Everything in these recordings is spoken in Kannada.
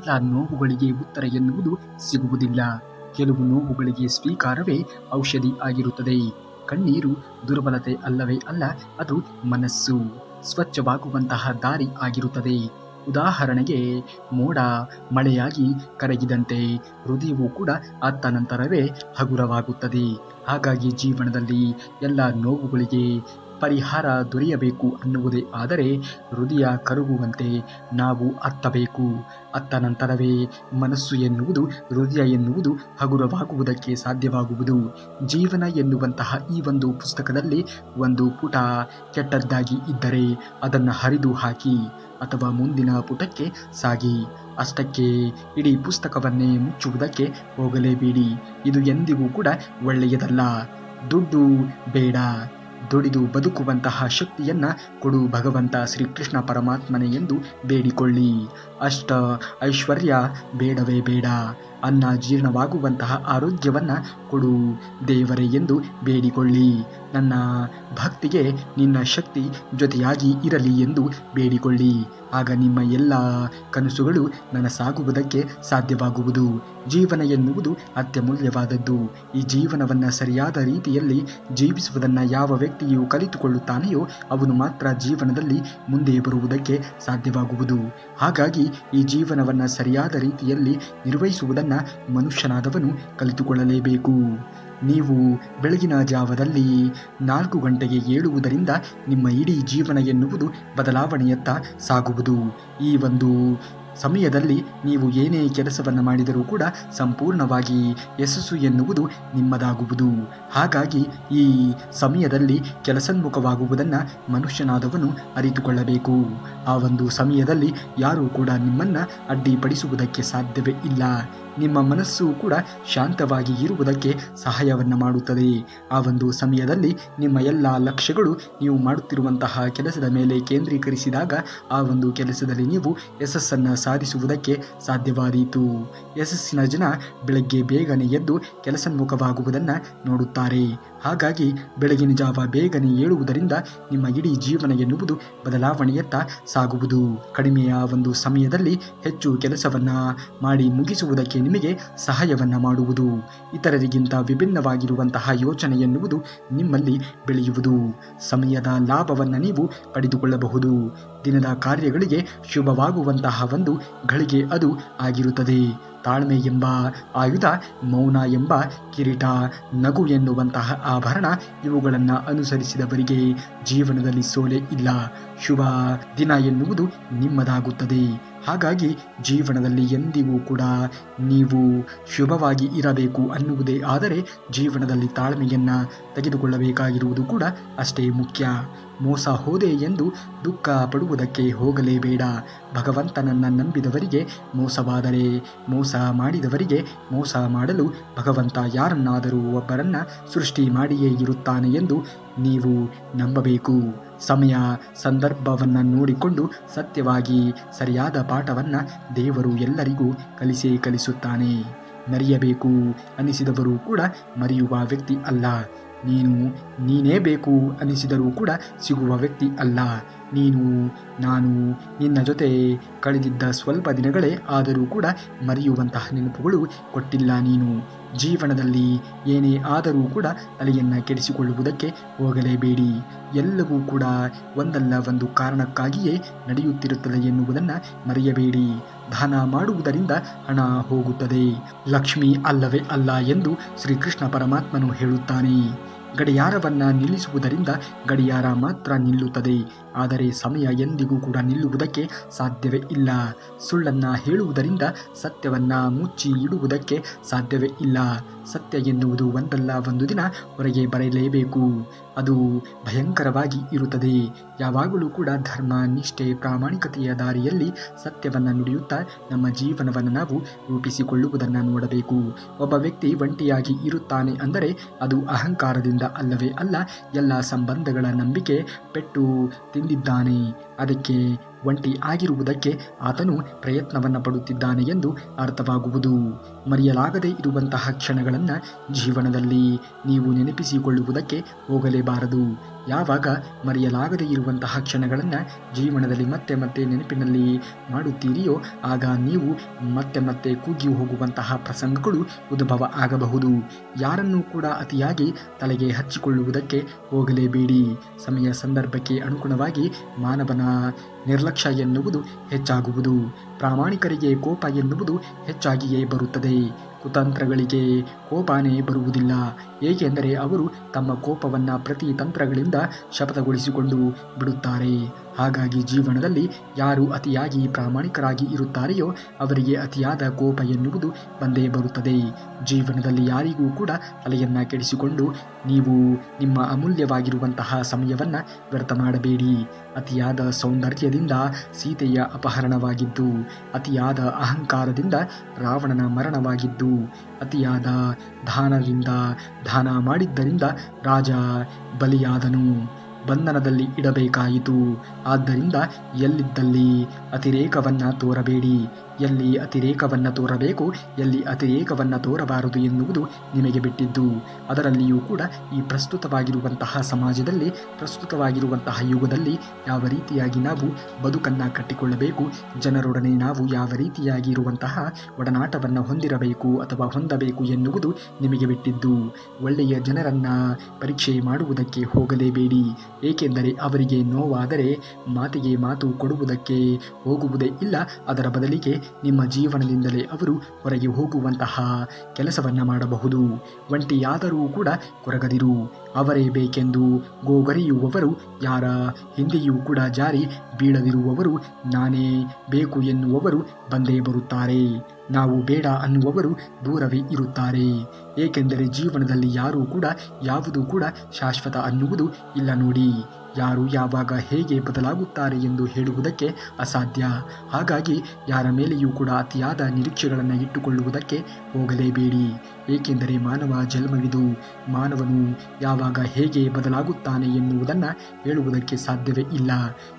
ಎಲ್ಲ ನೋವುಗಳಿಗೆ ಉತ್ತರ ಎನ್ನುವುದು ಸಿಗುವುದಿಲ್ಲ. ಕೆಲವು ನೋವುಗಳಿಗೆ ಸ್ವೀಕಾರವೇ ಔಷಧಿ ಆಗಿರುತ್ತದೆ. ಕಣ್ಣೀರು ದುರ್ಬಲತೆ ಅಲ್ಲವೇ ಅಲ್ಲ, ಅದು ಮನಸ್ಸು ಸ್ವಚ್ಛವಾಗುವಂತಹ ದಾರಿ ಆಗಿರುತ್ತದೆ. ಉದಾಹರಣೆಗೆ, ಮೋಡ ಮಳೆಯಾಗಿ ಕರಗಿದಂತೆ ಹೃದಯವು ಕೂಡ ಅತ್ತ ನಂತರವೇ ಹಗುರವಾಗುತ್ತದೆ. ಹಾಗಾಗಿ ಜೀವನದಲ್ಲಿ ಎಲ್ಲ ನೋವುಗಳಿಗೆ ಪರಿಹಾರ ದೊರೆಯಬೇಕು ಅನ್ನುವುದೇ ಆದರೆ ಹೃದಯ ಕರಗುವಂತೆ ನಾವು ಅತ್ತಬೇಕು. ಅತ್ತ ನಂತರವೇ ಮನಸ್ಸು ಎನ್ನುವುದು, ಹೃದಯ ಎನ್ನುವುದು ಹಗುರವಾಗುವುದಕ್ಕೆ ಸಾಧ್ಯವಾಗುವುದು. ಜೀವನ ಎನ್ನುವಂತಹ ಈ ಒಂದು ಪುಸ್ತಕದಲ್ಲಿ ಒಂದು ಪುಟ ಕೆಟ್ಟದ್ದಾಗಿ ಇದ್ದರೆ ಅದನ್ನು ಹರಿದು ಹಾಕಿ ಅಥವಾ ಮುಂದಿನ ಪುಟಕ್ಕೆ ಸಾಗಿ. ಅಷ್ಟಕ್ಕೆ ಇಡೀ ಪುಸ್ತಕವನ್ನೇ ಮುಚ್ಚುವುದಕ್ಕೆ ಹೋಗಲೇಬೇಡಿ. ಇದು ಎಂದಿಗೂ ಕೂಡ ಒಳ್ಳೆಯದಲ್ಲ. ದುಡ್ಡು ಬೇಡ, ದುಡಿದು ಬದುಕುವಂತಹ ಶಕ್ತಿಯನ್ನ ಕೊಡು ಭಗವಂತ ಶ್ರೀಕೃಷ್ಣ ಪರಮಾತ್ಮನೆ ಎಂದು ಬೇಡಿಕೊಳ್ಳಿ. ಅಷ್ಟ ಐಶ್ವರ್ಯ ಬೇಡವೇ ಬೇಡ, ಅನ್ನ ಜೀರ್ಣವಾಗುವಂತಹ ಆರೋಗ್ಯವನ್ನ ಕೊಡು ದೇವರೇ ಎಂದು ಬೇಡಿಕೊಳ್ಳಿ. ನನ್ನ ಭಕ್ತಿಗೆ ನಿನ್ನ ಶಕ್ತಿ ಜೊತೆಯಾಗಿ ಇರಲಿ ಎಂದು ಬೇಡಿಕೊಳ್ಳಿ. ಆಗ ನಿಮ್ಮ ಎಲ್ಲ ಕನಸುಗಳು ನನಸಾಗುವುದಕ್ಕೆ ಸಾಧ್ಯವಾಗುವುದು. ಜೀವನ ಎನ್ನುವುದು ಅತ್ಯಮೂಲ್ಯವಾದದ್ದು. ಈ ಜೀವನವನ್ನು ಸರಿಯಾದ ರೀತಿಯಲ್ಲಿ ಜೀವಿಸುವುದನ್ನು ಯಾವ ವ್ಯಕ್ತಿಯು ಕಲಿತುಕೊಳ್ಳುತ್ತಾನೆಯೋ ಅವನು ಮಾತ್ರ ಜೀವನದಲ್ಲಿ ಮುಂದೆ ಬರುವುದಕ್ಕೆ ಸಾಧ್ಯವಾಗುವುದು. ಹಾಗಾಗಿ ಈ ಜೀವನವನ್ನು ಸರಿಯಾದ ರೀತಿಯಲ್ಲಿ ನಿರ್ವಹಿಸುವುದನ್ನು ಮನುಷ್ಯನಾದವನು ಕಲಿತುಕೊಳ್ಳಲೇಬೇಕು. ನೀವು ಬೆಳಗಿನ ಜಾವದಲ್ಲಿ 4 ಗಂಟೆಗೆ ಏಳುವುದರಿಂದ ನಿಮ್ಮ ಇಡೀ ಜೀವನ ಎನ್ನುವುದು ಬದಲಾವಣೆಯತ್ತ ಸಾಗುವುದು. ಈ ಒಂದು ಸಮಯದಲ್ಲಿ ನೀವು ಏನೇ ಕೆಲಸವನ್ನು ಮಾಡಿದರೂ ಕೂಡ ಸಂಪೂರ್ಣವಾಗಿ ಯಶಸ್ಸು ಎನ್ನುವುದು ನಿಮ್ಮದಾಗುವುದು. ಹಾಗಾಗಿ ಈ ಸಮಯದಲ್ಲಿ ಕೆಲಸೋನ್ಮುಖವಾಗುವುದನ್ನು ಮನುಷ್ಯನಾದವನು ಅರಿತುಕೊಳ್ಳಬೇಕು. ಆ ಒಂದು ಸಮಯದಲ್ಲಿ ಯಾರೂ ಕೂಡ ನಿಮ್ಮನ್ನು ಅಡ್ಡಿಪಡಿಸುವುದಕ್ಕೆ ಸಾಧ್ಯವೇ ಇಲ್ಲ. ನಿಮ್ಮ ಮನಸ್ಸು ಕೂಡ ಶಾಂತವಾಗಿ ಇರುವುದಕ್ಕೆ ಸಹಾಯವನ್ನು ಮಾಡುತ್ತದೆ. ಆ ಒಂದು ಸಮಯದಲ್ಲಿ ನಿಮ್ಮ ಎಲ್ಲ ಲಕ್ಷ್ಯಗಳು ನೀವು ಮಾಡುತ್ತಿರುವಂತಹ ಕೆಲಸದ ಮೇಲೆ ಕೇಂದ್ರೀಕರಿಸಿದಾಗ ಆ ಒಂದು ಕೆಲಸದಲ್ಲಿ ನೀವು ಯಶಸ್ಸನ್ನು ಸಾಧಿಸುವುದಕ್ಕೆ ಸಾಧ್ಯವಾದೀತು. ಯಶಸ್ಸಿನ ಜನ ಬೆಳಗ್ಗೆ ಬೇಗನೆ ಎದ್ದು ಕೆಲಸೋನ್ಮುಖವಾಗುವುದನ್ನು ನೋಡುತ್ತಾರೆ. ಹಾಗಾಗಿ ಬೆಳಗಿನ ಜಾವ ಬೇಗನೆ ಏಳುವುದರಿಂದ ನಿಮ್ಮ ಇಡೀ ಜೀವನ ಎನ್ನುವುದು ಬದಲಾವಣೆಯತ್ತ ಸಾಗುವುದು. ಕಡಿಮೆಯ ಒಂದು ಸಮಯದಲ್ಲಿ ಹೆಚ್ಚು ಕೆಲಸವನ್ನು ಮಾಡಿ ಮುಗಿಸುವುದಕ್ಕೆ ನಿಮಗೆ ಸಹಾಯವನ್ನು ಮಾಡುವುದು. ಇತರರಿಗಿಂತ ವಿಭಿನ್ನವಾಗಿರುವಂತಹ ಯೋಚನೆ ಎನ್ನುವುದು ನಿಮ್ಮಲ್ಲಿ ಬೆಳೆಯುವುದು. ಸಮಯದ ಲಾಭವನ್ನು ನೀವು ಪಡೆದುಕೊಳ್ಳಬಹುದು. ದಿನದ ಕಾರ್ಯಗಳಿಗೆ ಶುಭವಾಗುವಂತಹ ಒಂದು ಗಳಿಗೆ ಅದು ಆಗಿರುತ್ತದೆ. ತಾಳ್ಮೆ ಎಂಬ ಆಯುಧ, ಮೌನ ಎಂಬ ಕಿರೀಟ, ನಗು ಎನ್ನುವಂತಹ ಆಭರಣ ಇವುಗಳನ್ನು ಅನುಸರಿಸಿದವರಿಗೆ ಜೀವನದಲ್ಲಿ ಸೋಲೆ ಇಲ್ಲ. ಶುಭ ದಿನ ಎನ್ನುವುದು ನಿಮ್ಮದಾಗುತ್ತದೆ. ಹಾಗಾಗಿ ಜೀವನದಲ್ಲಿ ಎಂದಿಗೂ ಕೂಡ ನೀವು ಶುಭವಾಗಿ ಇರಬೇಕು ಅನ್ನುವುದೇ ಆದರೆ ಜೀವನದಲ್ಲಿ ತಾಳ್ಮೆಯನ್ನು ತೆಗೆದುಕೊಳ್ಳಬೇಕಾಗಿರುವುದು ಕೂಡ ಅಷ್ಟೇ ಮುಖ್ಯ. ಮೋಸ ಹೋದೆ ಎಂದು ದುಃಖ ಪಡುವುದಕ್ಕೆ ಹೋಗಲೇಬೇಡ. ಭಗವಂತನನ್ನು ನಂಬಿದವರಿಗೆ ಮೋಸವಾದರೆ, ಮೋಸ ಮಾಡಿದವರಿಗೆ ಮೋಸ ಮಾಡಲು ಭಗವಂತ ಯಾರನ್ನಾದರೂ ಒಬ್ಬರನ್ನ ಸೃಷ್ಟಿ ಮಾಡಿಯೇ ಇರುತ್ತಾನೆ ಎಂದು ನೀವು ನಂಬಬೇಕು. ಸಮಯ ಸಂದರ್ಭವನ್ನು ನೋಡಿಕೊಂಡು ಸತ್ಯವಾಗಿ ಸರಿಯಾದ ಪಾಠವನ್ನು ದೇವರು ಎಲ್ಲರಿಗೂ ಕಲಿಸುತ್ತಾನೆ. ಮರೆಯಬೇಕು ಅನಿಸಿದವರು ಕೂಡ ಮರೆಯುವ ವ್ಯಕ್ತಿ ಅಲ್ಲ. ನೀನೇ ಬೇಕು ಅನಿಸಿದರೂ ಕೂಡ ಸಿಗುವ ವ್ಯಕ್ತಿ ಅಲ್ಲ. ನಾನು ನಿನ್ನ ಜೊತೆ ಕಳೆದಿದ್ದ ಸ್ವಲ್ಪ ದಿನಗಳೇ ಆದರೂ ಕೂಡ ಮರೆಯುವಂತಹ ನೆನಪುಗಳು ಕೊಟ್ಟಿಲ್ಲ. ನೀನು ಜೀವನದಲ್ಲಿ ಏನೇ ಆದರೂ ಕೂಡ ತಲೆಯನ್ನು ಕೆಡಿಸಿಕೊಳ್ಳುವುದಕ್ಕೆ ಹೋಗಲೇಬೇಡಿ. ಎಲ್ಲವೂ ಕೂಡ ಒಂದಲ್ಲ ಒಂದು ಕಾರಣಕ್ಕಾಗಿಯೇ ನಡೆಯುತ್ತಿರುತ್ತದೆ ಎನ್ನುವುದನ್ನು ಮರೆಯಬೇಡಿ. ದಾನ ಮಾಡುವುದರಿಂದ ಹಣ ಹೋಗುತ್ತದೆ, ಲಕ್ಷ್ಮಿ ಅಲ್ಲವೇ ಅಲ್ಲ ಎಂದು ಶ್ರೀಕೃಷ್ಣ ಪರಮಾತ್ಮನು ಹೇಳುತ್ತಾನೆ. ಗಡಿಯಾರವನ್ನು ನಿಲ್ಲಿಸುವುದರಿಂದ ಗಡಿಯಾರ ಮಾತ್ರ ನಿಲ್ಲುತ್ತದೆ, ಆದರೆ ಸಮಯ ಎಂದಿಗೂ ಕೂಡ ನಿಲ್ಲುವುದಕ್ಕೆ ಸಾಧ್ಯವೇ ಇಲ್ಲ. ಸುಳ್ಳನ್ನು ಹೇಳುವುದರಿಂದ ಸತ್ಯವನ್ನು ಮುಚ್ಚಿ ಇಡುವುದಕ್ಕೆ ಸಾಧ್ಯವೇ ಇಲ್ಲ. ಸತ್ಯ ಎನ್ನುವುದು ಒಂದಲ್ಲ ಒಂದು ದಿನ ಹೊರಗೆ ಬರಲೇಬೇಕು. ಅದು ಭಯಂಕರವಾಗಿ ಇರುತ್ತದೆ. ಯಾವಾಗಲೂ ಕೂಡ ಧರ್ಮ, ನಿಷ್ಠೆ, ಪ್ರಾಮಾಣಿಕತೆಯ ದಾರಿಯಲ್ಲಿ ಸತ್ಯವನ್ನು ನುಡಿಯುತ್ತಾ ನಮ್ಮ ಜೀವನವನ್ನು ನಾವು ರೂಪಿಸಿಕೊಳ್ಳುವುದನ್ನು ನೋಡಬೇಕು. ಒಬ್ಬ ವ್ಯಕ್ತಿ ಒಂಟಿಯಾಗಿ ಇರುತ್ತಾನೆ ಅಂದರೆ ಅದು ಅಹಂಕಾರದಿಂದ ಅಲ್ಲವೇ ಅಲ್ಲ, ಎಲ್ಲ ಸಂಬಂಧಗಳ ನಂಬಿಕೆ ಪೆಟ್ಟು ತಿಂದಿದ್ದಾನೆ. ಅದಕ್ಕೆ ಒಂಟಿ ಆಗಿರುವುದಕ್ಕೆ ಆತನು ಪ್ರಯತ್ನವನ್ನು ಪಡುತ್ತಿದ್ದಾನೆ ಎಂದು ಅರ್ಥವಾಗುವುದು. ಮರೆಯಲಾಗದೇ ಇರುವಂತಹ ಕ್ಷಣಗಳನ್ನು ಜೀವನದಲ್ಲಿ ನೀವು ನೆನಪಿಸಿಕೊಳ್ಳುವುದಕ್ಕೆ ಹೋಗಲೇಬಾರದು. ಯಾವಾಗ ಮರೆಯಲಾಗದೇ ಇರುವಂತಹ ಕ್ಷಣಗಳನ್ನು ಜೀವನದಲ್ಲಿ ಮತ್ತೆ ಮತ್ತೆ ನೆನಪಿನಲ್ಲಿ ಮಾಡುತ್ತೀರಿಯೋ ಆಗ ನೀವು ಮತ್ತೆ ಮತ್ತೆ ಕುಗ್ಗಿ ಹೋಗುವಂತಹ ಪ್ರಸಂಗಗಳು ಉದ್ಭವ ಆಗಬಹುದು. ಯಾರನ್ನೂ ಕೂಡ ಅತಿಯಾಗಿ ತಲೆಗೆ ಹಚ್ಚಿಕೊಳ್ಳುವುದಕ್ಕೆ ಹೋಗಲೇಬೇಡಿ. ಸಮಯ ಸಂದರ್ಭಕ್ಕೆ ಅನುಗುಣವಾಗಿ ಮಾನವನ ನಿರ್ಲಕ್ಷ್ಯ ಎನ್ನುವುದು ಹೆಚ್ಚಾಗುವುದು. ಪ್ರಾಮಾಣಿಕರಿಗೆ ಕೋಪ ಎನ್ನುವುದು ಹೆಚ್ಚಾಗಿಯೇ ಬರುತ್ತದೆ. ಕುತಂತ್ರಗಳಿಗೆ ಕೋಪನೇ ಬರುವುದಿಲ್ಲ. ಏಕೆಂದರೆ ಅವರು ತಮ್ಮ ಕೋಪವನ್ನು ಪ್ರತಿ ತಂತ್ರಗಳಿಂದ ಶಪಥಗೊಳಿಸಿಕೊಂಡು ಬಿಡುತ್ತಾರೆ. ಹಾಗಾಗಿ ಜೀವನದಲ್ಲಿ ಯಾರು ಅತಿಯಾಗಿ ಪ್ರಾಮಾಣಿಕರಾಗಿ ಇರುತ್ತಾರೆಯೋ ಅವರಿಗೆ ಅತಿಯಾದ ಕೋಪ ಎನ್ನುವುದು ಬಂದೇ ಬರುತ್ತದೆ. ಜೀವನದಲ್ಲಿ ಯಾರಿಗೂ ಕೂಡ ತಲೆಯನ್ನು ಕೆಡಿಸಿಕೊಂಡು ನೀವು ನಿಮ್ಮ ಅಮೂಲ್ಯವಾಗಿರುವಂತಹ ಸಮಯವನ್ನು ವ್ಯರ್ಥ ಮಾಡಬೇಡಿ. ಅತಿಯಾದ ಸೌಂದರ್ಯದಿಂದ ಸೀತೆಯ ಅಪಹರಣವಾಗಿದ್ದು, ಅತಿಯಾದ ಅಹಂಕಾರದಿಂದ ರಾವಣನ ಮರಣವಾಗಿದ್ದು, ಅತಿಯಾದ ದಾನದಿಂದ ದಾನ ಮಾಡಿದ್ದರಿಂದ ರಾಜ ಬಲಿಯಾದನು, ಬಂಧನದಲ್ಲಿ ಇಡಬೇಕಾಯಿತು. ಆದ್ದರಿಂದ ಎಲ್ಲಿದ್ದಲ್ಲಿ ಅತಿರೇಕವನ್ನು ತೋರಬೇಡಿ. ಎಲ್ಲಿ ಅತಿರೇಕವನ್ನು ತೋರಬೇಕು, ಎಲ್ಲಿ ಅತಿರೇಕವನ್ನು ತೋರಬಾರದು ಎನ್ನುವುದು ನಿಮಗೆ ಬಿಟ್ಟಿದ್ದು. ಅದರಲ್ಲಿಯೂ ಕೂಡ ಈ ಪ್ರಸ್ತುತವಾಗಿರುವಂತಹ ಸಮಾಜದಲ್ಲಿ, ಪ್ರಸ್ತುತವಾಗಿರುವಂತಹ ಯುಗದಲ್ಲಿ ಯಾವ ರೀತಿಯಾಗಿ ನಾವು ಬದುಕನ್ನು ಕಟ್ಟಿಕೊಳ್ಳಬೇಕು, ಜನರೊಡನೆ ನಾವು ಯಾವ ರೀತಿಯಾಗಿ ಇರುವಂತಹ ಒಡನಾಟವನ್ನು ಹೊಂದಿರಬೇಕು ಅಥವಾ ಹೊಂದಬೇಕು ಎನ್ನುವುದು ನಿಮಗೆ ಬಿಟ್ಟಿದ್ದು. ಒಳ್ಳೆಯ ಜನರನ್ನು ಪರೀಕ್ಷೆ ಮಾಡುವುದಕ್ಕೆ ಹೋಗಲೇಬೇಡಿ. ಏಕೆಂದರೆ ಅವರಿಗೆ ನೋವಾದರೆ ಮಾತಿಗೆ ಮಾತು ಕೊಡುವುದಕ್ಕೆ ಹೋಗುವುದೇ ಇಲ್ಲ. ಅದರ ಬದಲಿಗೆ ನಿಮ್ಮ ಜೀವನದಿಂದಲೇ ಅವರು ಹೊರಗೆ ಹೋಗುವಂತಹ ಕೆಲಸವನ್ನು ಮಾಡಬಹುದು. ಒಂಟಿಯಾದರೂ ಕೂಡ ಕೊರಗದಿರು. ಅವರೇ ಬೇಕೆಂದು ಗೋಗರೆಯುವವರು, ಯಾರ ಹಿಂದೆಯೂ ಕೂಡ ಜಾರಿ ಬೀಳದಿರುವವರು, ನಾನೇ ಬೇಕು ಎನ್ನುವವರು ಬಂದೇ ಬರುತ್ತಾರೆ. ನಾವು ಬೇಡ ಅನ್ನುವವರು ದೂರವೇ ಇರುತ್ತಾರೆ. ಏಕೆಂದರೆ ಜೀವನದಲ್ಲಿ ಯಾರೂ ಕೂಡ ಯಾವುದೂ ಕೂಡ ಶಾಶ್ವತ ಅನ್ನುವುದು ಇಲ್ಲ ನೋಡಿ. ಯಾರು ಯಾವಾಗ ಹೇಗೆ ಬದಲಾಗುತ್ತಾರೆ ಎಂದು ಹೇಳುವುದಕ್ಕೆ ಅಸಾಧ್ಯ. ಹಾಗಾಗಿ ಯಾರ ಮೇಲೆಯೂ ಕೂಡ ಅತಿಯಾದ ನಿರೀಕ್ಷೆಗಳನ್ನು ಇಟ್ಟುಕೊಳ್ಳುವುದಕ್ಕೆ ಹೋಗಲೇಬೇಡಿ. ಏಕೆಂದರೆ ಮಾನವ ಜನ್ಮವಿದು. ಮಾನವನು ಯಾವಾಗ ಹೇಗೆ ಬದಲಾಗುತ್ತಾನೆ ಎನ್ನುವುದನ್ನು ಹೇಳುವುದಕ್ಕೆ ಸಾಧ್ಯವೇ ಇಲ್ಲ.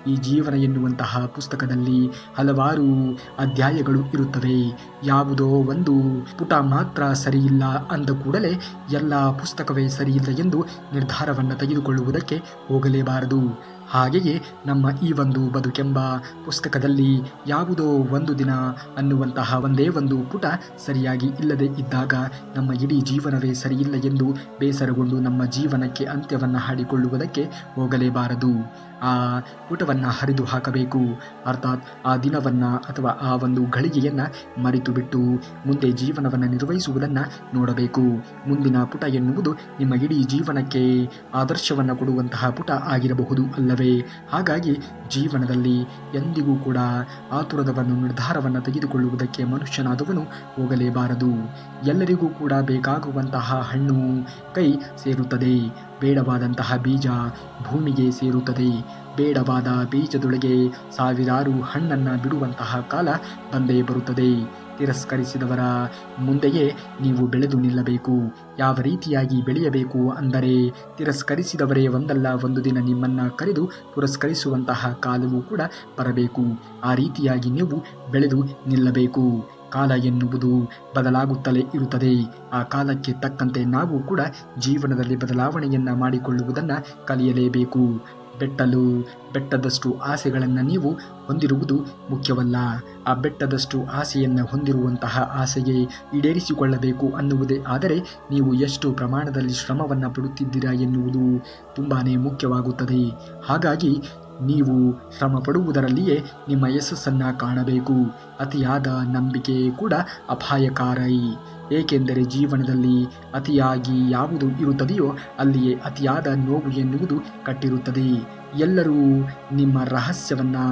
ಈ ಜೀವನ ಎನ್ನುವಂತಹ ಪುಸ್ತಕದಲ್ಲಿ ಹಲವಾರು ಅಧ್ಯಾಯಗಳು ಇರುತ್ತವೆ. ಯಾವುದೋ ಒಂದು ಪುಟ ಮಾತ್ರ ಸರಿಯಿಲ್ಲ ಅಂದ ಕೂಡಲೇ ಎಲ್ಲ ಪುಸ್ತಕವೇ ಸರಿಯಿಲ್ಲ ಎಂದು ನಿರ್ಧಾರವನ್ನು ತೆಗೆದುಕೊಳ್ಳುವುದಕ್ಕೆ ಹೋಗಲೇಬಾರದು. ಹಾಗೆಯೇ ನಮ್ಮ ಈ ಒಂದು ಬದುಕೆಂಬ ಪುಸ್ತಕದಲ್ಲಿ ಯಾವುದೋ ಒಂದು ದಿನ ಅನ್ನುವಂತಹ ಒಂದೇ ಒಂದು ಪುಟ ಸರಿಯಾಗಿ ಇಲ್ಲದೆ ಇದ್ದಾಗ ನಮ್ಮ ಇಡೀ ಜೀವನವೇ ಸರಿಯಿಲ್ಲ ಎಂದು ಬೇಸರಗೊಂಡು ನಮ್ಮ ಜೀವನಕ್ಕೆ ಅಂತ್ಯವನ್ನು ಹಾಡಿಕೊಳ್ಳುವುದಕ್ಕೆ ಹೋಗಲೇಬಾರದು. ಆ ಪುಟವನ್ನು ಹರಿದು ಹಾಕಬೇಕು. ಅರ್ಥಾತ್ ಆ ದಿನವನ್ನು ಅಥವಾ ಆ ಒಂದು ಘಳಿಗೆಯನ್ನು ಮರೆತು ಬಿಟ್ಟು ಮುಂದೆ ಜೀವನವನ್ನು ನಿರ್ವಹಿಸುವುದನ್ನು ನೋಡಬೇಕು. ಮುಂದಿನ ಪುಟ ಎನ್ನುವುದು ನಿಮ್ಮ ಇಡೀ ಜೀವನಕ್ಕೆ ಆದರ್ಶವನ್ನು ಕೊಡುವಂತಹ ಪುಟ ಆಗಿರಬಹುದು ಅಲ್ಲವೇ? ಹಾಗಾಗಿ ಜೀವನದಲ್ಲಿ ಎಂದಿಗೂ ಕೂಡ ಆತುರದವನ್ನು ನಿರ್ಧಾರವನ್ನು ತೆಗೆದುಕೊಳ್ಳುವುದಕ್ಕೆ ಮನುಷ್ಯನಾದವನು ಹೋಗಲೇಬಾರದು. ಎಲ್ಲರಿಗೂ ಕೂಡ ಬೇಕಾಗುವಂತಹ ಹಣ್ಣು ಕೈ ಸೇರುತ್ತದೆ. ಬೇಡವಾದಂತಹ ಬೀಜ ಭೂಮಿಗೆ ಸೇರುತ್ತದೆ. ಬೇಡವಾದ ಬೀಜದೊಳಗೆ ಸಾವಿರಾರು ಹಣ್ಣನ್ನು ಬಿಡುವಂತಹ ಕಾಲ ಬಂದೇ ಬರುತ್ತದೆ. ತಿರಸ್ಕರಿಸಿದವರ ಮುಂದೆಯೇ ನೀವು ಬೆಳೆದು ನಿಲ್ಲಬೇಕು. ಯಾವ ರೀತಿಯಾಗಿ ಬೆಳೆಯಬೇಕು ಅಂದರೆ, ತಿರಸ್ಕರಿಸಿದವರೇ ಒಂದಲ್ಲ ಒಂದು ದಿನ ನಿಮ್ಮನ್ನು ಕರೆದು ಪುರಸ್ಕರಿಸುವಂತಹ ಕಾಲವೂ ಕೂಡ ಬರಬೇಕು. ಆ ರೀತಿಯಾಗಿ ನೀವು ಬೆಳೆದು ನಿಲ್ಲಬೇಕು. ಕಾಲ ಎನ್ನುವುದು ಬದಲಾಗುತ್ತಲೇ ಇರುತ್ತದೆ. ಆ ಕಾಲಕ್ಕೆ ತಕ್ಕಂತೆ ನಾವು ಕೂಡ ಜೀವನದಲ್ಲಿ ಬದಲಾವಣೆಯನ್ನು ಮಾಡಿಕೊಳ್ಳುವುದನ್ನು ಕಲಿಯಲೇಬೇಕು. ಬೆಟ್ಟದಷ್ಟು ಆಸೆಗಳನ್ನು ನೀವು ಹೊಂದಿರುವುದು ಮುಖ್ಯವಲ್ಲ. ಆ ಬೆಟ್ಟದಷ್ಟು ಆಸೆಯನ್ನು ಹೊಂದಿರುವಂತಹ ಆಸೆಗೆ ಈಡೇರಿಸಿಕೊಳ್ಳಬೇಕು ಅನ್ನುವುದೇ ಆದರೆ ನೀವು ಎಷ್ಟು ಪ್ರಮಾಣದಲ್ಲಿ ಶ್ರಮವನ್ನು ಪಡುತ್ತಿದ್ದೀರಾ ಎನ್ನುವುದು ತುಂಬಾ ಮುಖ್ಯವಾಗುತ್ತದೆ. ಹಾಗಾಗಿ ನೀವು ಶ್ರಮ ಪಡುವುದರಲ್ಲಿಯೇ ನಿಮ್ಮ ಯಶಸ್ಸನ್ನು ಕಾಣಬೇಕು. ಅತಿಯಾದ ನಂಬಿಕೆ ಕೂಡ ಅಪಾಯಕಾರಿ. ಏಕೆಂದರೆ ಜೀವನದಲ್ಲಿ ಅತಿಯಾಗಿ ಯಾವುದು ಇರುತ್ತದೆಯೋ ಅಲ್ಲಿಯೇ ಅತಿಯಾದ ನೋವು ಎನ್ನುವುದು ಕಟ್ಟಿರುತ್ತದೆ. ಎಲ್ಲರೂ ನಿಮ್ಮ ರಹಸ್ಯವನ್ನು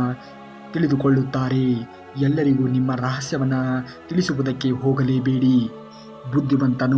ತಿಳಿದುಕೊಳ್ಳುತ್ತಾರೆ. ಎಲ್ಲರಿಗೂ ನಿಮ್ಮ ರಹಸ್ಯವನ್ನು ತಿಳಿಸುವುದಕ್ಕೆ ಹೋಗಲೇಬೇಡಿ. ಬುದ್ಧಿವಂತನು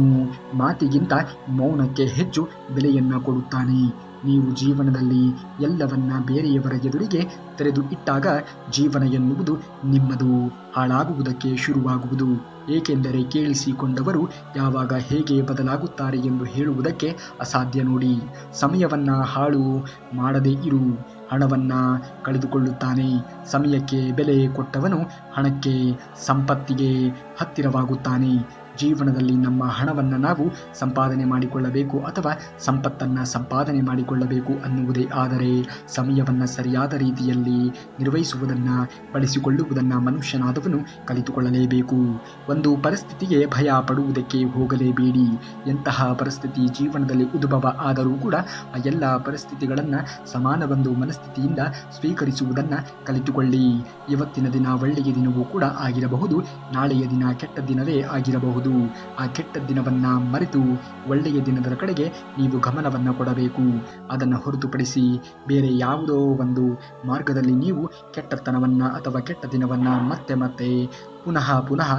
ಮಾತಿಗಿಂತ ಮೌನಕ್ಕೆ ಹೆಚ್ಚು ಬೆಲೆಯನ್ನು ಕೊಡುತ್ತಾನೆ. ನೀವು ಜೀವನದಲ್ಲಿ ಎಲ್ಲವನ್ನ ಬೇರೆಯವರ ಎದುರಿಗೆ ತೆರೆದು ಇಟ್ಟಾಗ ಜೀವನ ಎನ್ನುವುದು ನಿಮ್ಮದು ಹಾಳಾಗುವುದಕ್ಕೆ ಶುರುವಾಗುವುದು. ಏಕೆಂದರೆ ಕೇಳಿಸಿಕೊಂಡವರು ಯಾವಾಗ ಹೇಗೆ ಬದಲಾಗುತ್ತಾರೆ ಎಂದು ಹೇಳುವುದಕ್ಕೆ ಅಸಾಧ್ಯ ನೋಡಿ. ಸಮಯವನ್ನು ಹಾಳು ಮಾಡದೇ ಇರು. ಹಣವನ್ನು ಕಳೆದುಕೊಳ್ಳುತ್ತಾನೆ. ಸಮಯಕ್ಕೆ ಬೆಲೆ ಕೊಟ್ಟವನು ಹಣಕ್ಕೆ ಸಂಪತ್ತಿಗೆ ಹತ್ತಿರವಾಗುತ್ತಾನೆ. ಜೀವನದಲ್ಲಿ ನಮ್ಮ ಹಣವನ್ನು ನಾವು ಸಂಪಾದನೆ ಮಾಡಿಕೊಳ್ಳಬೇಕು ಅಥವಾ ಸಂಪತ್ತನ್ನು ಸಂಪಾದನೆ ಮಾಡಿಕೊಳ್ಳಬೇಕು ಅನ್ನುವುದೇ ಆದರೆ ಸಮಯವನ್ನು ಸರಿಯಾದ ರೀತಿಯಲ್ಲಿ ನಿರ್ವಹಿಸುವುದನ್ನು ಬಳಸಿಕೊಳ್ಳುವುದನ್ನು ಮನುಷ್ಯನಾದವನು ಕಲಿತುಕೊಳ್ಳಲೇಬೇಕು. ಒಂದು ಪರಿಸ್ಥಿತಿಗೆ ಭಯ ಪಡುವುದಕ್ಕೆ ಹೋಗಲೇಬೇಡಿ. ಎಂತಹ ಪರಿಸ್ಥಿತಿ ಜೀವನದಲ್ಲಿ ಉದ್ಭವ ಆದರೂ ಕೂಡ ಆ ಎಲ್ಲ ಪರಿಸ್ಥಿತಿಗಳನ್ನು ಸಮಾನ ಒಂದು ಮನಸ್ಥಿತಿಯಿಂದ ಸ್ವೀಕರಿಸುವುದನ್ನು ಕಲಿತುಕೊಳ್ಳಿ. ಇವತ್ತಿನ ದಿನ ಒಳ್ಳೆಯ ದಿನವೂ ಕೂಡ ಆಗಿರಬಹುದು, ನಾಳೆಯ ದಿನ ಕೆಟ್ಟ ದಿನವೇ ಆಗಿರಬಹುದು. ಆ ಕೆಟ್ಟ ದಿನವನ್ನು ಮರೆತು ಒಳ್ಳೆಯ ದಿನದ ಕಡೆಗೆ ನೀವು ಗಮನವನ್ನು ಕೊಡಬೇಕು. ಅದನ್ನು ಹೊರತುಪಡಿಸಿ ಬೇರೆ ಯಾವುದೋ ಒಂದು ಮಾರ್ಗದಲ್ಲಿ ನೀವು ಕೆಟ್ಟತನವನ್ನು ಅಥವಾ ಕೆಟ್ಟ ದಿನವನ್ನು ಮತ್ತೆ ಪುನಃ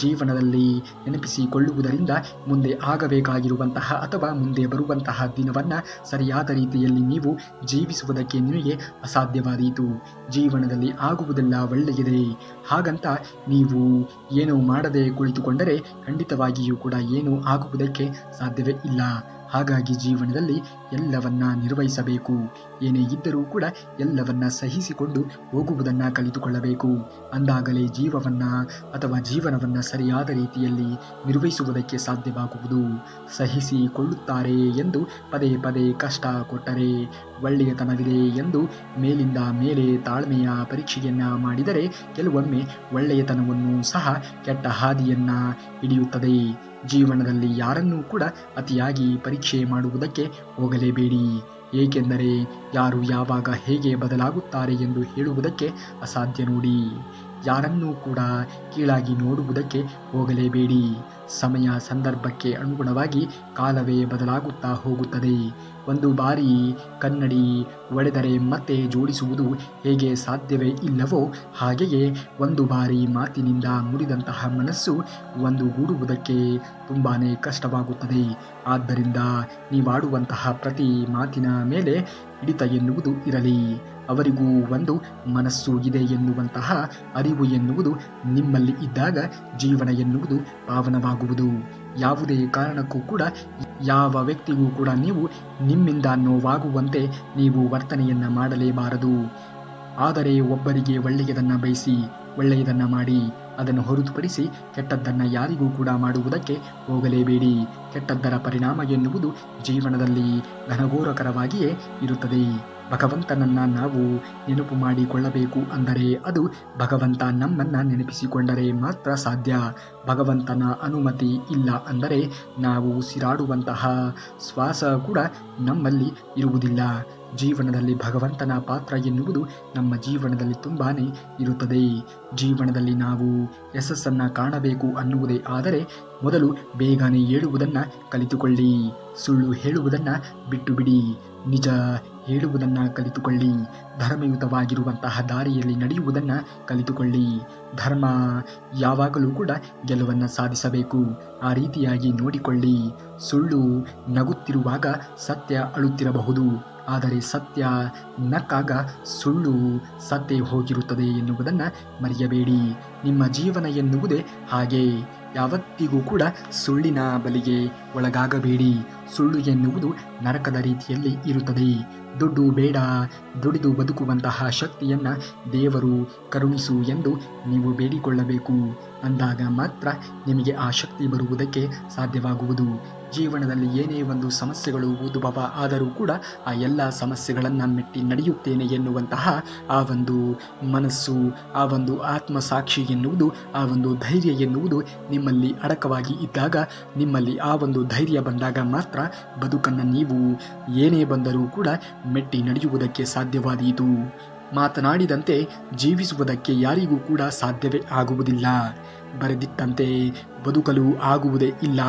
ಜೀವನದಲ್ಲಿ ನೆನಪಿಸಿಕೊಳ್ಳುವುದರಿಂದ ಮುಂದೆ ಆಗಬೇಕಾಗಿರುವಂತಹ ಅಥವಾ ಮುಂದೆ ಬರುವಂತಹ ದಿನವನ್ನು ಸರಿಯಾದ ರೀತಿಯಲ್ಲಿ ನೀವು ಜೀವಿಸುವುದಕ್ಕೆ ನಿಮಗೆ ಅಸಾಧ್ಯವಾದೀತು. ಜೀವನದಲ್ಲಿ ಆಗುವುದೆಲ್ಲ ಒಳ್ಳೆಯದೇ, ಹಾಗಂತ ನೀವು ಏನೂ ಮಾಡದೆ ಕುಳಿತುಕೊಂಡರೆ ಖಂಡಿತವಾಗಿಯೂ ಕೂಡ ಏನೂ ಆಗುವುದಕ್ಕೆ ಸಾಧ್ಯವೇ ಇಲ್ಲ. ಹಾಗಾಗಿ ಜೀವನದಲ್ಲಿ ಎಲ್ಲವನ್ನ ನಿರ್ವಹಿಸಬೇಕು. ಏನೇ ಇದ್ದರೂ ಕೂಡ ಎಲ್ಲವನ್ನ ಸಹಿಸಿಕೊಂಡು ಹೋಗುವುದನ್ನು ಕಲಿತುಕೊಳ್ಳಬೇಕು. ಅಂದಾಗಲೇ ಜೀವನವನ್ನು ಸರಿಯಾದ ರೀತಿಯಲ್ಲಿ ನಿರ್ವಹಿಸುವುದಕ್ಕೆ ಸಾಧ್ಯವಾಗುವುದು. ಸಹಿಸಿಕೊಳ್ಳುತ್ತಾರೆ ಎಂದು ಪದೇ ಕಷ್ಟ ಕೊಟ್ಟರೆ ಒಳ್ಳೆಯತನವಿದೆ ಎಂದು ಮೇಲಿಂದ ಮೇಲೆ ತಾಳ್ಮೆಯ ಪರೀಕ್ಷೆಯನ್ನು ಮಾಡಿದರೆ ಕೆಲವೊಮ್ಮೆ ಒಳ್ಳೆಯತನವನ್ನು ಸಹ ಕೆಟ್ಟ ಹಾದಿಯನ್ನು ಹಿಡಿಯುತ್ತದೆ. ಜೀವನದಲ್ಲಿ ಯಾರನ್ನೂ ಕೂಡ ಅತಿಯಾಗಿ ಪರೀಕ್ಷೆ ಮಾಡುವುದಕ್ಕೆ ಹೋಗಲೇಬೇಡಿ. ಏಕೆಂದರೆ ಯಾರು ಯಾವಾಗ ಹೇಗೆ ಬದಲಾಗುತ್ತಾರೆ ಎಂದು ಹೇಳುವುದಕ್ಕೆ ಅಸಾಧ್ಯ ನೋಡಿ. ಯಾರನ್ನೂ ಕೂಡ ಕೀಳಾಗಿ ನೋಡುವುದಕ್ಕೆ ಹೋಗಲೇಬೇಡಿ. ಸಮಯ ಸಂದರ್ಭಕ್ಕೆ ಅನುಗುಣವಾಗಿ ಕಾಲವೇ ಬದಲಾಗುತ್ತಾ ಹೋಗುತ್ತದೆ. ಒಂದು ಬಾರಿ ಕನ್ನಡಿ ಒಡೆದರೆ ಮತ್ತೆ ಜೋಡಿಸುವುದು ಹೇಗೆ ಸಾಧ್ಯವೇ ಇಲ್ಲವೋ ಹಾಗೆಯೇ ಒಂದು ಬಾರಿ ಮಾತಿನಿಂದ ಮುರಿದಂತಹ ಮನಸ್ಸು ಒಂದುಗೂಡುವುದಕ್ಕೆ ತುಂಬಾ ಕಷ್ಟವಾಗುತ್ತದೆ. ಆದ್ದರಿಂದ ನೀವಾಡುವಂತಹ ಪ್ರತಿ ಮಾತಿನ ಮೇಲೆ ಹಿಡಿತ ಎನ್ನುವುದು ಇರಲಿ. ಅವರಿಗೂ ಒಂದು ಮನಸ್ಸು ಇದೆ ಎನ್ನುವಂತಹ ಅರಿವು ಎನ್ನುವುದು ನಿಮ್ಮಲ್ಲಿ ಇದ್ದಾಗ ಜೀವನ ಎನ್ನುವುದು ಪಾವನವಾಗುವುದು. ಯಾವುದೇ ಕಾರಣಕ್ಕೂ ಕೂಡ ಯಾವ ವ್ಯಕ್ತಿಗೂ ಕೂಡ ನೀವು ನಿಮ್ಮಿಂದ ನೋವಾಗುವಂತೆ ನೀವು ವರ್ತನೆಯನ್ನು ಮಾಡಲೇಬಾರದು. ಆದರೆ ಒಬ್ಬರಿಗೆ ಒಳ್ಳೆಯದನ್ನು ಬಯಸಿ ಒಳ್ಳೆಯದನ್ನು ಮಾಡಿ. ಅದನ್ನು ಹೊರತುಪಡಿಸಿ ಕೆಟ್ಟದ್ದನ್ನು ಯಾರಿಗೂ ಕೂಡ ಮಾಡುವುದಕ್ಕೆ ಹೋಗಲೇಬೇಡಿ. ಕೆಟ್ಟದ್ದರ ಪರಿಣಾಮ ಎನ್ನುವುದು ಜೀವನದಲ್ಲಿ ಘನಘೋರಕರವಾಗಿಯೇ ಇರುತ್ತದೆ. ಭಗವಂತನನ್ನು ನಾವು ನೆನಪು ಮಾಡಿಕೊಳ್ಳಬೇಕು ಅಂದರೆ ಅದು ಭಗವಂತ ನಮ್ಮನ್ನು ನೆನಪಿಸಿಕೊಂಡರೆ ಮಾತ್ರ ಸಾಧ್ಯ. ಭಗವಂತನ ಅನುಮತಿ ಇಲ್ಲ ಅಂದರೆ ನಾವು ಉಸಿರಾಡುವಂತಹ ಶ್ವಾಸ ಕೂಡ ನಮ್ಮಲ್ಲಿ ಇರುವುದಿಲ್ಲ. ಜೀವನದಲ್ಲಿ ಭಗವಂತನ ಪಾತ್ರ ಎನ್ನುವುದು ನಮ್ಮ ಜೀವನದಲ್ಲಿ ತುಂಬಾ ಇರುತ್ತದೆ. ಜೀವನದಲ್ಲಿ ನಾವು ಯಶಸ್ಸನ್ನು ಕಾಣಬೇಕು ಅನ್ನುವುದೇ ಆದರೆ ಮೊದಲು ಬೇಗನೆ ಹೇಳುವುದನ್ನು ಕಲಿತುಕೊಳ್ಳಿ. ಸುಳ್ಳು ಹೇಳುವುದನ್ನು ಬಿಟ್ಟು ಬಿಡಿ. ನಿಜ ಹೇಳುವುದನ್ನು ಕಲಿತುಕೊಳ್ಳಿ. ಧರ್ಮಯುತವಾಗಿರುವಂತಹ ದಾರಿಯಲ್ಲಿ ನಡೆಯುವುದನ್ನು ಕಲಿತುಕೊಳ್ಳಿ. ಧರ್ಮ ಯಾವಾಗಲೂ ಕೂಡ ಗೆಲುವನ್ನು ಸಾಧಿಸಬೇಕು. ಆ ರೀತಿಯಾಗಿ ನೋಡಿಕೊಳ್ಳಿ. ಸುಳ್ಳು ನಗುತ್ತಿರುವಾಗ ಸತ್ಯ ಅಳುತ್ತಿರಬಹುದು, ಆದರೆ ಸತ್ಯ ನಕ್ಕಾಗ ಸುಳ್ಳು ಸತ್ತೇ ಹೋಗಿರುತ್ತದೆ ಎನ್ನುವುದನ್ನು ಮರೆಯಬೇಡಿ. ನಿಮ್ಮ ಜೀವನ ಎನ್ನುವುದೇ ಹಾಗೆ. ಯಾವತ್ತಿಗೂ ಕೂಡ ಸುಳ್ಳಿನ ಬಲಿಗೆ ಒಳಗಾಗಬೇಡಿ. ಸುಳ್ಳು ಎನ್ನುವುದು ನರಕದ ರೀತಿಯಲ್ಲಿ ಇರುತ್ತದೆ. ದುಡ್ಡು ಬೇಡ, ದುಡಿದು ಬದುಕುವಂತಹ ಶಕ್ತಿಯನ್ನು ದೇವರು ಕರುಣಿಸು ಎಂದು ನೀವು ಬೇಡಿಕೊಳ್ಳಬೇಕು. ಅಂದಾಗ ಮಾತ್ರ ನಿಮಗೆ ಆ ಶಕ್ತಿ ಬರುವುದಕ್ಕೆ ಸಾಧ್ಯವಾಗುವುದು. ಜೀವನದಲ್ಲಿ ಏನೇ ಒಂದು ಸಮಸ್ಯೆಗಳು ಉದ್ಭವ ಆದರೂ ಕೂಡ ಆ ಎಲ್ಲ ಸಮಸ್ಯೆಗಳನ್ನು ಮೆಟ್ಟಿ ನಡೆಯುತ್ತೇನೆ ಎನ್ನುವಂತಹ ಆ ಒಂದು ಮನಸ್ಸು, ಆ ಒಂದು ಆತ್ಮಸಾಕ್ಷಿ ಎನ್ನುವುದು, ಆ ಒಂದು ಧೈರ್ಯ ಎನ್ನುವುದು ನಿಮ್ಮಲ್ಲಿ ಅಡಕವಾಗಿ ಇದ್ದಾಗ, ನಿಮ್ಮಲ್ಲಿ ಆ ಒಂದು ಧೈರ್ಯ ಬಂದಾಗ ಮಾತ್ರ ಬದುಕನ್ನು ನೀವು ಏನೇ ಬಂದರೂ ಕೂಡ ಮೆಟ್ಟಿ ನಡೆಯುವುದಕ್ಕೆ ಸಾಧ್ಯವಾದೀತು. ಮಾತನಾಡಿದಂತೆ ಜೀವಿಸುವುದಕ್ಕೆ ಯಾರಿಗೂ ಕೂಡ ಸಾಧ್ಯವೇ ಆಗುವುದಿಲ್ಲ. ಬರೆದಿಟ್ಟಂತೆ ಬದುಕಲು ಆಗುವುದೇ ಇಲ್ಲ.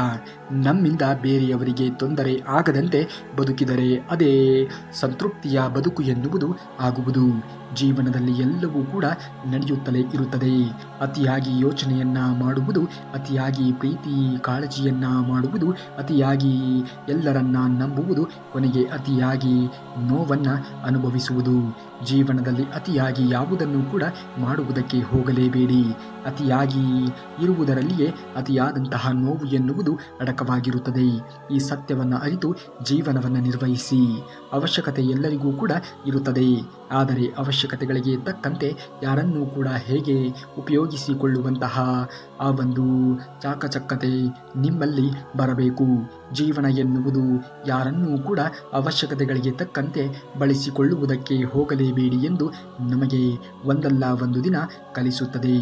ನಮ್ಮಿಂದ ಬೇರೆಯವರಿಗೆ ತೊಂದರೆ ಆಗದಂತೆ ಬದುಕಿದರೆ ಅದೇ ಸಂತೃಪ್ತಿಯ ಬದುಕು ಎನ್ನುವುದು ಆಗುವುದು. ಜೀವನದಲ್ಲಿ ಎಲ್ಲವೂ ಕೂಡ ನಡೆಯುತ್ತಲೇ ಇರುತ್ತದೆ. ಅತಿಯಾಗಿ ಯೋಚನೆಯನ್ನು ಮಾಡುವುದು, ಅತಿಯಾಗಿ ಪ್ರೀತಿ ಕಾಳಜಿಯನ್ನು ಮಾಡುವುದು, ಅತಿಯಾಗಿ ಎಲ್ಲರನ್ನ ನಂಬುವುದು, ಕೊನೆಗೆ ಅತಿಯಾಗಿ ನೋವನ್ನು ಅನುಭವಿಸುವುದು. ಜೀವನದಲ್ಲಿ ಅತಿಯಾಗಿ ಯಾವುದನ್ನು ಕೂಡ ಮಾಡುವುದಕ್ಕೆ ಹೋಗಲೇಬೇಡಿ. ಅತಿಯಾಗಿ ಇರುವುದರಲ್ಲಿಯೇ ಅತಿಯಾದಂತಹ ನೋವು ಎನ್ನುವುದು ಅಡಕವಾಗಿರುತ್ತದೆ. ಈ ಸತ್ಯವನ್ನು ಅರಿತು ಜೀವನವನ್ನು ನಿರ್ವಹಿಸಿ. ಅವಶ್ಯಕತೆ ಎಲ್ಲರಿಗೂ ಕೂಡ ಇರುತ್ತದೆ, ಆದರೆ ಅವಶ್ಯಕತೆಗಳಿಗೆ ತಕ್ಕಂತೆ ಯಾರನ್ನೂ ಕೂಡ ಹೇಗೆ ಉಪಯೋಗಿಸಿಕೊಳ್ಳುವಂತಹ ಆ ಒಂದು ಚಾಕಚಕ್ಯತೆ ನಿಮ್ಮಲ್ಲಿ ಬರಬೇಕು. ಜೀವನ ಎನ್ನುವುದು ಯಾರನ್ನೂ ಕೂಡ ಅವಶ್ಯಕತೆಗಳಿಗೆ ತಕ್ಕಂತೆ ಬಳಸಿಕೊಳ್ಳುವುದಕ್ಕೆ ಹೋಗಲೇಬೇಡಿ ಎಂದು ನಮಗೆ ಒಂದಲ್ಲ ಒಂದು ದಿನ ಕಲಿಸುತ್ತದೆ.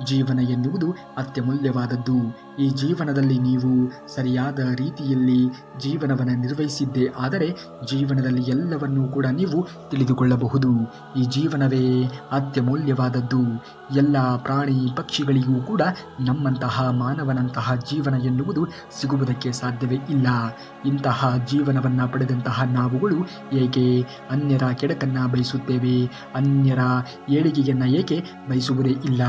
ಜೀವನ ಎನ್ನುವುದು ಅತ್ಯಮೂಲ್ಯವಾದದ್ದು. ಈ ಜೀವನದಲ್ಲಿ ನೀವು ಸರಿಯಾದ ರೀತಿಯಲ್ಲಿ ಜೀವನವನ್ನು ನಿರ್ವಹಿಸಿದ್ದೇ ಆದರೆ ಜೀವನದಲ್ಲಿ ಎಲ್ಲವನ್ನೂ ಕೂಡ ನೀವು ತಿಳಿದುಕೊಳ್ಳಬಹುದು. ಈ ಜೀವನವೇ ಅತ್ಯಮೂಲ್ಯವಾದದ್ದು. ಎಲ್ಲ ಪ್ರಾಣಿ ಪಕ್ಷಿಗಳಿಗೂ ಕೂಡ ನಮ್ಮಂತಹ ಮಾನವನಂತಹ ಜೀವನ ಎನ್ನುವುದು ಸಿಗುವುದಕ್ಕೆ ಸಾಧ್ಯವೇ ಇಲ್ಲ. ಇಂತಹ ಜೀವನವನ್ನು ಪಡೆದಂತಹ ನಾವುಗಳು ಏಕೆ ಅನ್ಯರ ಕೆಡಕನ್ನು ಬಯಸುತ್ತೇವೆ? ಅನ್ಯರ ಏಳಿಗೆಯನ್ನು ಏಕೆ ಬಯಸುವುದೇ ಇಲ್ಲ?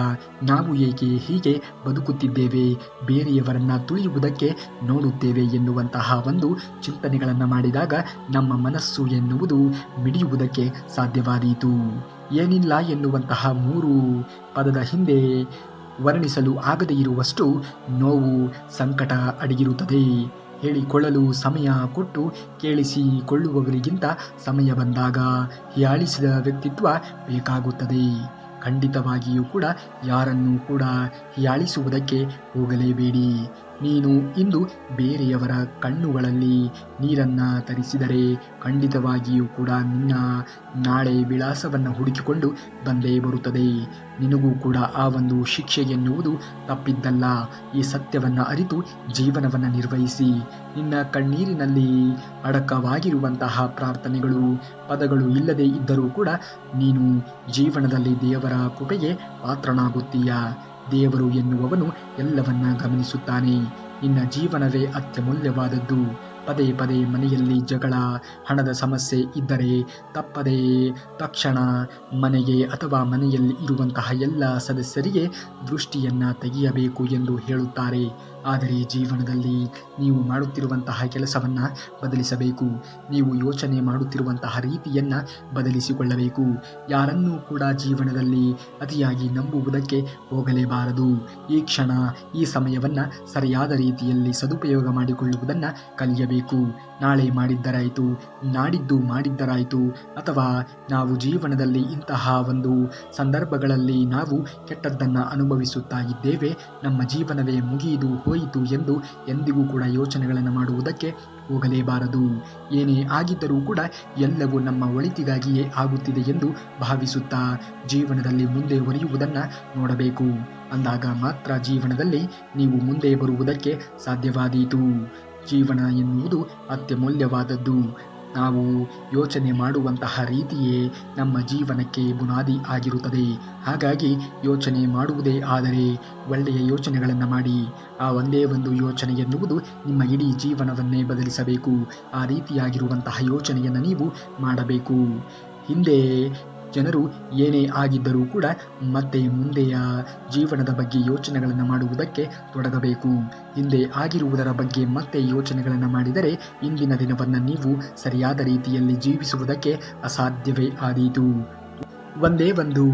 ನಾವು ಏಕೆ ಹೀಗೆ ಬದುಕುತ್ತಿದ್ದೇವೆ? ಬೇರೆಯವರನ್ನು ತುಳಿಯುವುದಕ್ಕೆ ನೋಡುತ್ತೇವೆ ಎನ್ನುವಂತಹ ಒಂದು ಚಿಂತನೆಗಳನ್ನು ಮಾಡಿದಾಗ ನಮ್ಮ ಮನಸ್ಸು ಎನ್ನುವುದು ಮಿಡಿಯುವುದಕ್ಕೆ ಸಾಧ್ಯವಾದೀತು. ಏನಿಲ್ಲ ಎನ್ನುವಂತಹ 3 ಪದದ ಹಿಂದೆ ವರ್ಣಿಸಲು ಆಗದೇ ಇರುವಷ್ಟು ನೋವು, ಸಂಕಟ ಅಡಗಿರುತ್ತದೆ. ಹೇಳಿಕೊಳ್ಳಲು ಸಮಯ ಕೊಟ್ಟು ಕೇಳಿಸಿಕೊಳ್ಳುವವರಿಗಿಂತ ಸಮಯ ಬಂದಾಗ ಹೀಯಾಳಿಸಿದ ವ್ಯಕ್ತಿತ್ವ ಬೇಕಾಗುತ್ತದೆ. ಖಂಡಿತವಾಗಿಯೂ ಕೂಡ ಯಾರನ್ನೂ ಕೂಡ ಹೀಯಾಳಿಸುವುದಕ್ಕೆ ಹೋಗಲೇಬೇಡಿ. ನೀನು ಇಂದು ಬೇರೆಯವರ ಕಣ್ಣುಗಳಲ್ಲಿ ನೀರನ್ನು ತರಿಸಿದರೆ ಖಂಡಿತವಾಗಿಯೂ ಕೂಡ ನಿನ್ನ ನಾಳೆ ವಿಳಾಸವನ್ನು ಹುಡುಕಿಕೊಂಡು ಬಂದೇ ಬರುತ್ತದೆ. ನಿನಗೂ ಕೂಡ ಆ ಒಂದು ಶಿಕ್ಷೆ ಎನ್ನುವುದು ತಪ್ಪಿದ್ದಲ್ಲ. ಈ ಸತ್ಯವನ್ನು ಅರಿತು ಜೀವನವನ್ನು ನಿರ್ವಹಿಸಿ. ನಿನ್ನ ಕಣ್ಣೀರಿನಲ್ಲಿ ಅಡಕವಾಗಿರುವಂತಹ ಪ್ರಾರ್ಥನೆಗಳು, ಪದಗಳು ಇಲ್ಲದೇ ಇದ್ದರೂ ಕೂಡ ನೀನು ಜೀವನದಲ್ಲಿ ದೇವರ ಕೃಪೆಗೆ ಪಾತ್ರನಾಗುತ್ತೀಯ. ದೇವರು ಎನ್ನುವವನು ಎಲ್ಲವನ್ನ ಗಮನಿಸುತ್ತಾನೆ. ನಿನ್ನ ಜೀವನವೇ ಅತ್ಯಮೂಲ್ಯವಾದದ್ದು. ಪದೇ ಪದೇ ಮನೆಯಲ್ಲಿ ಜಗಳ, ಹಣದ ಸಮಸ್ಯೆ ಇದ್ದರೆ ತಪ್ಪದೇ ತಕ್ಷಣ ಮನೆಗೆ ಅಥವಾ ಮನೆಯಲ್ಲಿ ಇರುವಂತಹ ಎಲ್ಲ ಸದಸ್ಯರಿಗೆ ದೃಷ್ಟಿಯನ್ನು ತೆಗೆಯಬೇಕು ಎಂದು ಹೇಳುತ್ತಾರೆ. ಆದರೆ ಜೀವನದಲ್ಲಿ ನೀವು ಮಾಡುತ್ತಿರುವಂತಹ ಕೆಲಸವನ್ನು ಬದಲಿಸಬೇಕು. ನೀವು ಯೋಚನೆ ಮಾಡುತ್ತಿರುವಂತಹ ರೀತಿಯನ್ನು ಬದಲಿಸಿಕೊಳ್ಳಬೇಕು. ಯಾರನ್ನೂ ಕೂಡ ಜೀವನದಲ್ಲಿ ಅತಿಯಾಗಿ ನಂಬುವುದಕ್ಕೆ ಹೋಗಲೇಬಾರದು. ಈ ಕ್ಷಣ, ಈ ಸಮಯವನ್ನು ಸರಿಯಾದ ರೀತಿಯಲ್ಲಿ ಸದುಪಯೋಗ ಮಾಡಿಕೊಳ್ಳುವುದನ್ನು ಕಲಿಯಬೇಕು. ನಾಳೆ ಮಾಡಿದ್ದರಾಯಿತು, ನಾಡಿದ್ದು ಮಾಡಿದ್ದರಾಯಿತು, ಅಥವಾ ನಾವು ಜೀವನದಲ್ಲಿ ಇಂತಹ ಒಂದು ಸಂದರ್ಭಗಳಲ್ಲಿ ನಾವು ಕೆಟ್ಟದ್ದನ್ನು ಅನುಭವಿಸುತ್ತಾ ಇದ್ದೇವೆ, ನಮ್ಮ ಜೀವನವೇ ಮುಗಿದು ಹೋಯಿತು ಎಂದು ಎಂದಿಗೂ ಕೂಡ ಯೋಚನೆಗಳನ್ನು ಮಾಡುವುದಕ್ಕೆ ಹೋಗಲೇಬಾರದು. ಏನೇ ಆಗಿದ್ದರೂ ಕೂಡ ಎಲ್ಲವೂ ನಮ್ಮ ಒಳಿತಿಗಾಗಿಯೇ ಆಗುತ್ತಿದೆ ಎಂದು ಭಾವಿಸುತ್ತಾ ಜೀವನದಲ್ಲಿ ಮುಂದೆ ಒರೆಯುವುದನ್ನು ನೋಡಬೇಕು. ಅಂದಾಗ ಮಾತ್ರ ಜೀವನದಲ್ಲಿ ನೀವು ಮುಂದೆ ಬರುವುದಕ್ಕೆ ಸಾಧ್ಯವಾದೀತು. ಜೀವನ ಎನ್ನುವುದು ಅತ್ಯಮೂಲ್ಯವಾದದ್ದು. ನಾವು ಯೋಚನೆ ಮಾಡುವಂತಹ ರೀತಿಯೇ ನಮ್ಮ ಜೀವನಕ್ಕೆ ಬುನಾದಿ ಆಗಿರುತ್ತದೆ. ಹಾಗಾಗಿ ಯೋಚನೆ ಮಾಡುವುದೇ ಆದರೆ ಒಳ್ಳೆಯ ಯೋಚನೆಗಳನ್ನು ಮಾಡಿ. ಆ ಒಂದೇ ಒಂದು ಯೋಚನೆ ಎನ್ನುವುದು ನಿಮ್ಮ ಇಡೀ ಜೀವನವನ್ನೇ ಬದಲಿಸಬೇಕು. ಆ ರೀತಿಯಾಗಿರುವಂತಹ ಯೋಚನೆಯನ್ನು ನೀವು ಮಾಡಬೇಕು. ಹಿಂದೆ ಜನರು ಏನೇ ಆಗಿದ್ದರೂ ಕೂಡ ಮತ್ತೆ ಮುಂದೆಯ ಜೀವನದ ಬಗ್ಗೆ ಯೋಚನೆಗಳನ್ನು ಮಾಡುವುದಕ್ಕೆ ತೊಡಗಬೇಕು. ಹಿಂದೆ ಆಗಿರುವುದರ ಬಗ್ಗೆ ಮತ್ತೆ ಯೋಚನೆಗಳನ್ನು ಮಾಡಿದರೆ ಇಂದಿನ ದಿನವನ್ನು ನೀವು ಸರಿಯಾದ ರೀತಿಯಲ್ಲಿ ಜೀವಿಸುವುದಕ್ಕೆ ಅಸಾಧ್ಯವೇ ಆದೀತು. ಒಂದೇ ಒಂದು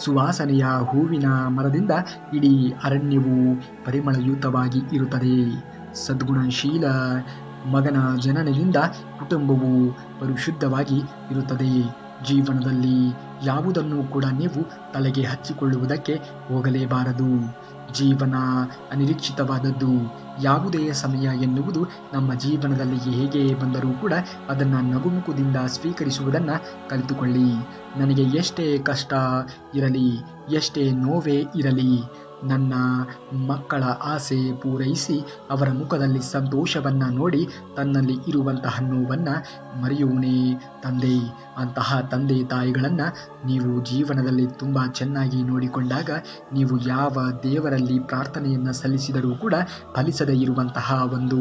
ಸುವಾಸನೆಯ ಹೂವಿನ ಮರದಿಂದ ಇಡೀ ಅರಣ್ಯವು ಪರಿಮಳಯುತವಾಗಿ ಇರುತ್ತದೆ. ಸದ್ಗುಣಶೀಲ ಮಗನ ಜನನದಿಂದ ಕುಟುಂಬವು ಪರಿಶುದ್ಧವಾಗಿ ಇರುತ್ತದೆ. ಜೀವನದಲ್ಲಿ ಯಾವುದನ್ನು ಕೂಡ ನೀವು ತಲೆಗೆ ಹಚ್ಚಿಕೊಳ್ಳುವುದಕ್ಕೆ ಹೋಗಲೇಬಾರದು. ಜೀವನ ಅನಿರೀಕ್ಷಿತವಾದದ್ದು. ಯಾವುದೇ ಸಮಯ ಎನ್ನುವುದು ನಮ್ಮ ಜೀವನದಲ್ಲಿ ಹೇಗೆ ಬಂದರೂ ಕೂಡ ಅದನ್ನು ನಗುಮುಖದಿಂದ ಸ್ವೀಕರಿಸುವುದನ್ನು ಕಲಿತುಕೊಳ್ಳಿ. ನನಗೆ ಎಷ್ಟೇ ಕಷ್ಟ ಇರಲಿ, ಎಷ್ಟೇ ನೋವೇ ಇರಲಿ, ನನ್ನ ಮಕ್ಕಳ ಆಸೆ ಪೂರೈಸಿ ಅವರ ಮುಖದಲ್ಲಿ ಸಂತೋಷವನ್ನು ನೋಡಿ ತನ್ನಲ್ಲಿ ಇರುವಂತಹ ನೋವನ್ನು ಮರೆಯುವನೇ ತಂದೆ. ಅಂತಹ ತಂದೆ ತಾಯಿಗಳನ್ನು ನೀವು ಜೀವನದಲ್ಲಿ ತುಂಬ ಚೆನ್ನಾಗಿ ನೋಡಿಕೊಂಡಾಗ ನೀವು ಯಾವ ದೇವರಲ್ಲಿ ಪ್ರಾರ್ಥನೆಯನ್ನು ಸಲ್ಲಿಸಿದರೂ ಕೂಡ ಫಲಿಸದೇ ಇರುವಂತಹ ಒಂದು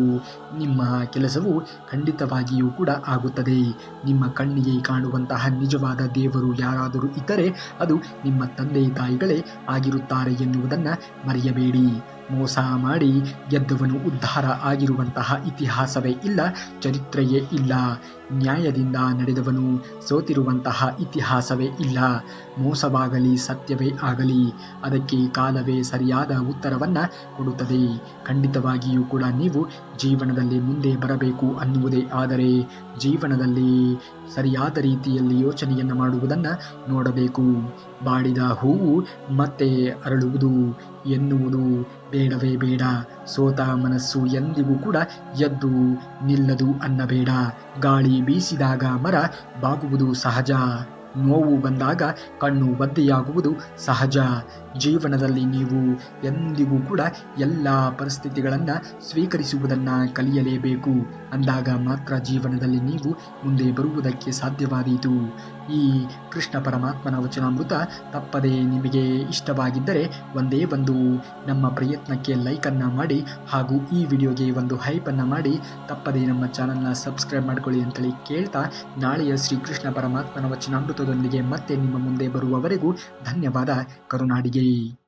ನಿಮ್ಮ ಕೆಲಸವು ಖಂಡಿತವಾಗಿಯೂ ಕೂಡ ಆಗುತ್ತದೆ. ನಿಮ್ಮ ಕಣ್ಣಿಗೆ ಕಾಣುವಂತಹ ನಿಜವಾದ ದೇವರು ಯಾರಾದರೂ ಇದ್ದರೆ ಅದು ನಿಮ್ಮ ತಂದೆ ತಾಯಿಗಳೇ ಆಗಿರುತ್ತಾರೆ ಎನ್ನುವುದನ್ನು ಮರೆಯಬೇಡಿ. ಮೋಸ ಮಾಡಿ ಗೆದ್ದವನು ಉದ್ಧಾರ ಆಗಿರುವಂತಹ ಇತಿಹಾಸವೇ ಇಲ್ಲ, ಚರಿತ್ರೆಯೇ ಇಲ್ಲ. ನ್ಯಾಯದಿಂದ ನಡೆದವನು ಸೋತಿರುವಂತಹ ಇತಿಹಾಸವೇ ಇಲ್ಲ. ಮೋಸವಾಗಲಿ ಸತ್ಯವೇ ಆಗಲಿ ಅದಕ್ಕೆ ಕಾಲವೇ ಸರಿಯಾದ ಉತ್ತರವನ್ನು ಕೊಡುತ್ತದೆ. ಖಂಡಿತವಾಗಿಯೂ ಕೂಡ ನೀವು ಜೀವನದಲ್ಲಿ ಮುಂದೆ ಬರಬೇಕು ಅನ್ನುವುದೇ ಆದರೆ ಜೀವನದಲ್ಲಿ ಸರಿಯಾದ ರೀತಿಯಲ್ಲಿ ಯೋಚನೆಯನ್ನು ಮಾಡುವುದನ್ನು ನೋಡಬೇಕು. ಬಾಡಿದ ಹೂವು ಮತ್ತೆ ಅರಳುವುದು ಎನ್ನುವುದು ಬೇಡವೇ ಬೇಡ. ಸೋತ ಮನಸ್ಸು ಎಂದಿಗೂ ಕೂಡ ಎದ್ದು ನಿಲ್ಲದು ಅನ್ನಬೇಡ. ಗಾಳಿ ಬೀಸಿದಾಗ ಮರ ಬಾಗುವುದು ಸಹಜ, ನೋವು ಬಂದಾಗ ಕಣ್ಣು ಒದ್ದೆಯಾಗುವುದು ಸಹಜ. ಜೀವನದಲ್ಲಿ ನೀವು ಎಂದಿಗೂ ಕೂಡ ಎಲ್ಲ ಪರಿಸ್ಥಿತಿಗಳನ್ನು ಸ್ವೀಕರಿಸುವುದನ್ನು ಕಲಿಯಲೇಬೇಕು. ಅಂದಾಗ ಮಾತ್ರ ಜೀವನದಲ್ಲಿ ನೀವು ಮುಂದೆ ಬರುವುದಕ್ಕೆ ಸಾಧ್ಯವಾದೀತು. ಈ ಕೃಷ್ಣ ಪರಮಾತ್ಮನ ವಚನಾಮೃತ ತಪ್ಪದೇ ನಿಮಗೆ ಇಷ್ಟವಾಗಿದ್ದರೆ ಒಂದೇ ಒಂದು ನಮ್ಮ ಪ್ರಯತ್ನಕ್ಕೆ ಲೈಕನ್ನು ಮಾಡಿ ಹಾಗೂ ಈ ವಿಡಿಯೋಗೆ ಒಂದು ಹೈಪನ್ನು ಮಾಡಿ ತಪ್ಪದೇ ನಮ್ಮ ಚಾನಲ್ನ ಸಬ್ಸ್ಕ್ರೈಬ್ ಮಾಡ್ಕೊಳ್ಳಿ ಅಂತೇಳಿ ಕೇಳ್ತಾ ನಾಳೆಯ ಶ್ರೀಕೃಷ್ಣ ಪರಮಾತ್ಮನ ವಚನಾಮೃತದೊಂದಿಗೆ ಮತ್ತೆ ನಿಮ್ಮ ಮುಂದೆ ಬರುವವರೆಗೂ ಧನ್ಯವಾದ. ಕರುನಾಡಿಗೆ.